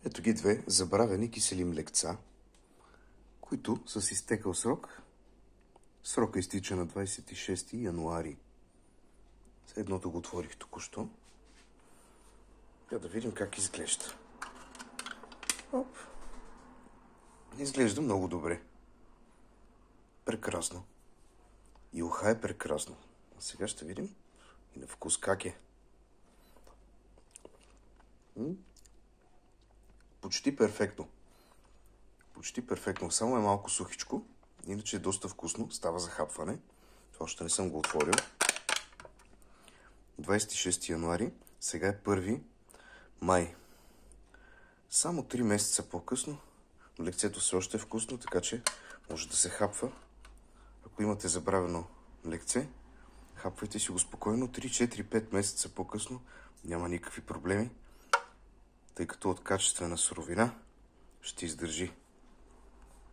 Ето ги две забравени кисели млекца, които с изтекал срок. Срока изтича на 26 януари. Едното го отворих току-що. Да видим как изглежда. Оп. Изглежда много добре. Прекрасно. И уха е прекрасно. А сега ще видим и на вкус как е. Почти перфектно. Почти перфектно. Само е малко сухичко. Иначе е доста вкусно. Става за хапване. Това още не съм го отворил. 26 януари. Сега е 1 май. Само 3 месеца по-късно. Млекцето все още е вкусно, така че може да се хапва. Ако имате забравено млекце, хапвайте си го спокойно. 3-4-5 месеца по-късно няма никакви проблеми, тъй като от качествена суровина ще издържи.